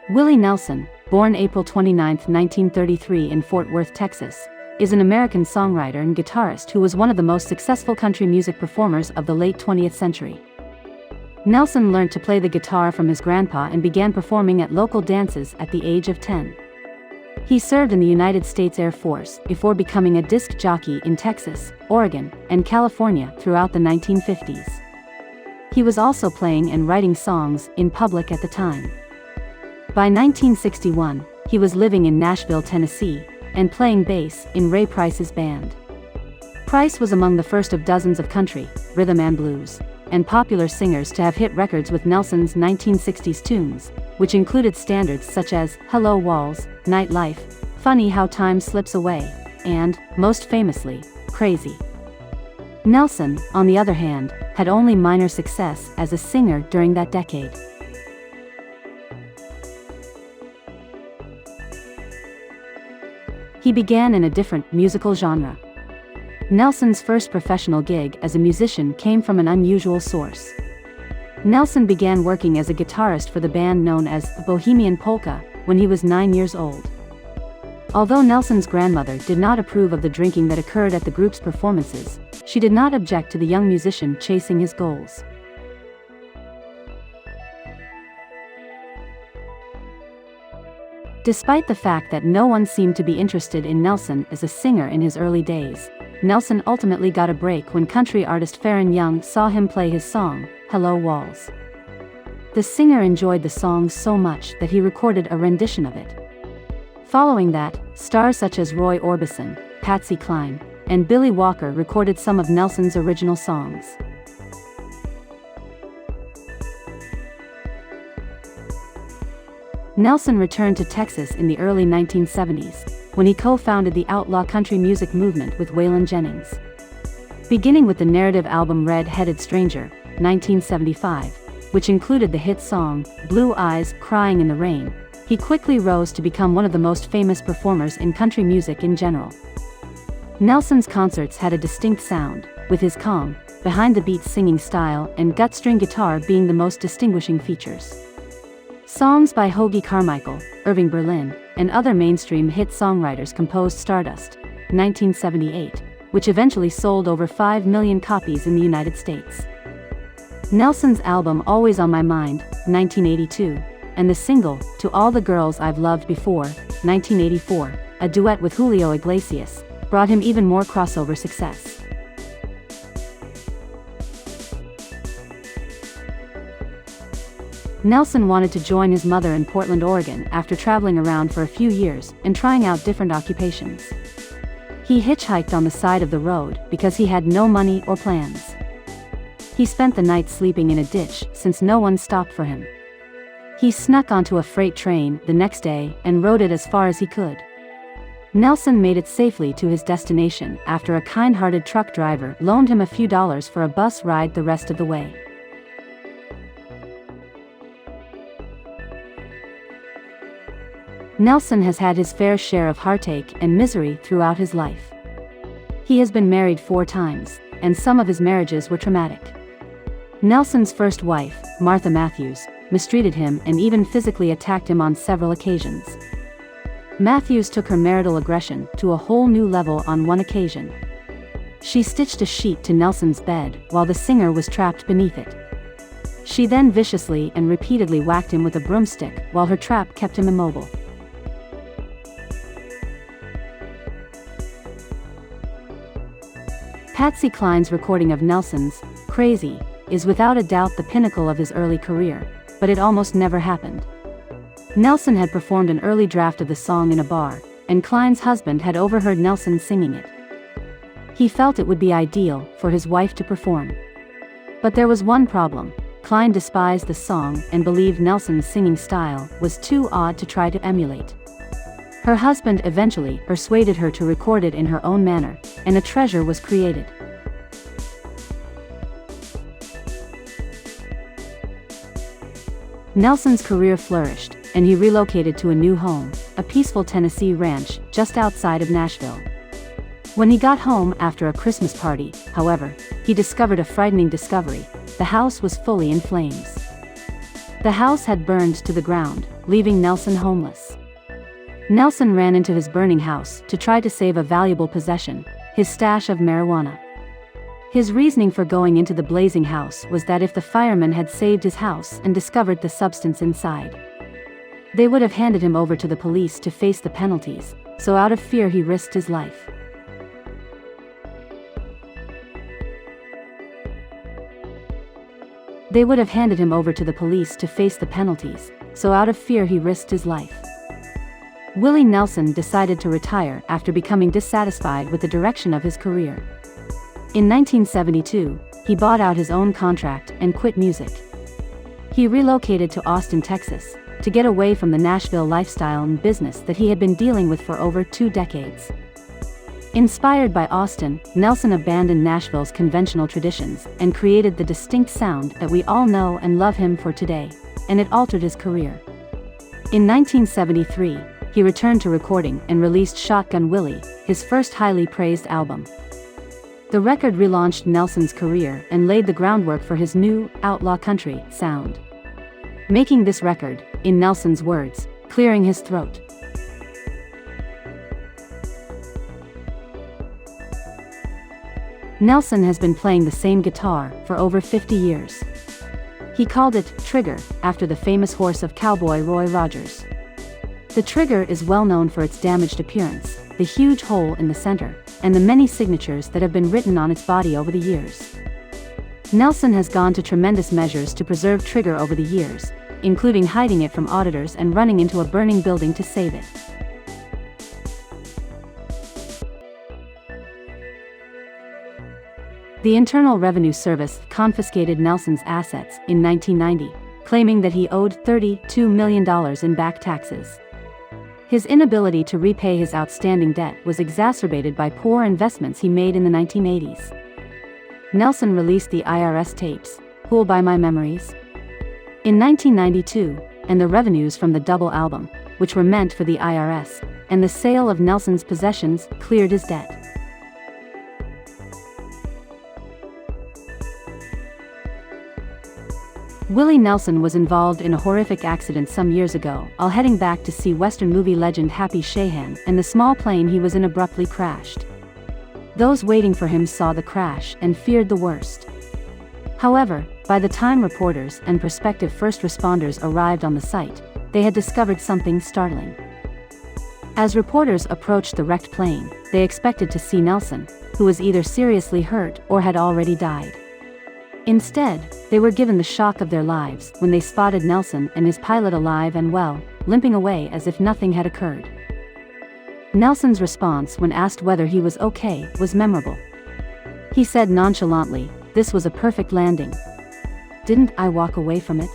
Willie Nelson, born April 29, 1933 in Fort Worth, Texas, is an American songwriter and guitarist who was one of the most successful country music performers of the late 20th century. Nelson learned to play the guitar from his grandpa and began performing at local dances at the age of 10. He served in the United States Air Force before becoming a disc jockey in Texas, Oregon, and California throughout the 1950s. He was also playing and writing songs in public at the time. By 1961, he was living in Nashville, Tennessee, and playing bass in Ray Price's band. Price was among the first of dozens of country, rhythm and blues, and popular singers to have hit records with Nelson's 1960s tunes, which included standards such as Hello Walls, Nightlife, Funny How Time Slips Away, and, most famously, Crazy. Nelson, on the other hand, had only minor success as a singer during that decade. He began in a different musical genre. Nelson's first professional gig as a musician came from an unusual source. Nelson began working as a guitarist for the band known as Bohemian Polka when he was 9 years old. Although Nelson's grandmother did not approve of the drinking that occurred at the group's performances, she did not object to the young musician chasing his goals. Despite the fact that no one seemed to be interested in Nelson as a singer in his early days, Nelson ultimately got a break when country artist Faron Young saw him play his song, Hello Walls. The singer enjoyed the song so much that he recorded a rendition of it. Following that, stars such as Roy Orbison, Patsy Cline, and Billy Walker recorded some of Nelson's original songs. Nelson returned to Texas in the early 1970s, when he co-founded the outlaw country music movement with Waylon Jennings. Beginning with the narrative album Red-Headed Stranger, 1975, which included the hit song, Blue Eyes, Crying in the Rain, he quickly rose to become one of the most famous performers in country music in general. Nelson's concerts had a distinct sound, with his calm, behind-the-beat singing style and gut-string guitar being the most distinguishing features. Songs by Hoagy Carmichael, Irving Berlin, and other mainstream hit songwriters composed Stardust, 1978, which eventually sold over 5 million copies in the United States. Nelson's album Always on My Mind, 1982, and the single To All the Girls I've Loved Before, 1984, a duet with Julio Iglesias, brought him even more crossover success. Nelson wanted to join his mother in Portland, Oregon after traveling around for a few years and trying out different occupations. He hitchhiked on the side of the road because he had no money or plans. He spent the night sleeping in a ditch since no one stopped for him. He snuck onto a freight train the next day and rode it as far as he could. Nelson made it safely to his destination after a kind-hearted truck driver loaned him a few dollars for a bus ride the rest of the way. Nelson has had his fair share of heartache and misery throughout his life. He has been married 4 times, and some of his marriages were traumatic. Nelson's first wife, Martha Matthews, mistreated him and even physically attacked him on several occasions. Matthews took her marital aggression to a whole new level on one occasion. She stitched a sheet to Nelson's bed while the singer was trapped beneath it. She then viciously and repeatedly whacked him with a broomstick while her trap kept him immobile. Patsy Cline's recording of Nelson's Crazy is without a doubt the pinnacle of his early career, but it almost never happened. Nelson had performed an early draft of the song in a bar, and Cline's husband had overheard Nelson singing it. He felt it would be ideal for his wife to perform. But there was one problem: Cline despised the song and believed Nelson's singing style was too odd to try to emulate. Her husband eventually persuaded her to record it in her own manner, and a treasure was created. Nelson's career flourished, and he relocated to a new home, a peaceful Tennessee ranch just outside of Nashville. When he got home after a Christmas party, however, he discovered a frightening discovery: the house was fully in flames. The house had burned to the ground, leaving Nelson homeless. Nelson ran into his burning house to try to save a valuable possession, his stash of marijuana. His reasoning for going into the blazing house was that if the firemen had saved his house and discovered the substance inside, they would have handed him over to the police to face the penalties, so out of fear he risked his life. They would have handed him over to the police to face the penalties, so out of fear he risked his life. Willie Nelson decided to retire after becoming dissatisfied with the direction of his career. In 1972, he bought out his own contract and quit music. He relocated to Austin, Texas, to get away from the Nashville lifestyle and business that he had been dealing with for over 2 decades. Inspired by Austin, Nelson abandoned Nashville's conventional traditions and created the distinct sound that we all know and love him for today, and it altered his career. In 1973, he returned to recording and released Shotgun Willie, his first highly praised album. The record relaunched Nelson's career and laid the groundwork for his new, outlaw country sound, making this record, in Nelson's words, clearing his throat. Nelson has been playing the same guitar for over 50 years. He called it Trigger, after the famous horse of cowboy Roy Rogers. The Trigger is well known for its damaged appearance, the huge hole in the center, and the many signatures that have been written on its body over the years. Nelson has gone to tremendous measures to preserve Trigger over the years, including hiding it from auditors and running into a burning building to save it. The Internal Revenue Service confiscated Nelson's assets in 1990, claiming that he owed $32 million in back taxes. His inability to repay his outstanding debt was exacerbated by poor investments he made in the 1980s. Nelson released the IRS tapes, Who'll Buy My Memories? In 1992, and the revenues from the double album, which were meant for the IRS, and the sale of Nelson's possessions, cleared his debt. Willie Nelson was involved in a horrific accident some years ago while heading back to see Western movie legend Happy Shahan, and the small plane he was in abruptly crashed. Those waiting for him saw the crash and feared the worst. However, by the time reporters and prospective first responders arrived on the site, they had discovered something startling. As reporters approached the wrecked plane, they expected to see Nelson, who was either seriously hurt or had already died. Instead, they were given the shock of their lives when they spotted Nelson and his pilot alive and well, limping away as if nothing had occurred. Nelson's response when asked whether he was okay was memorable. He said nonchalantly, "This was a perfect landing. Didn't I walk away from it?"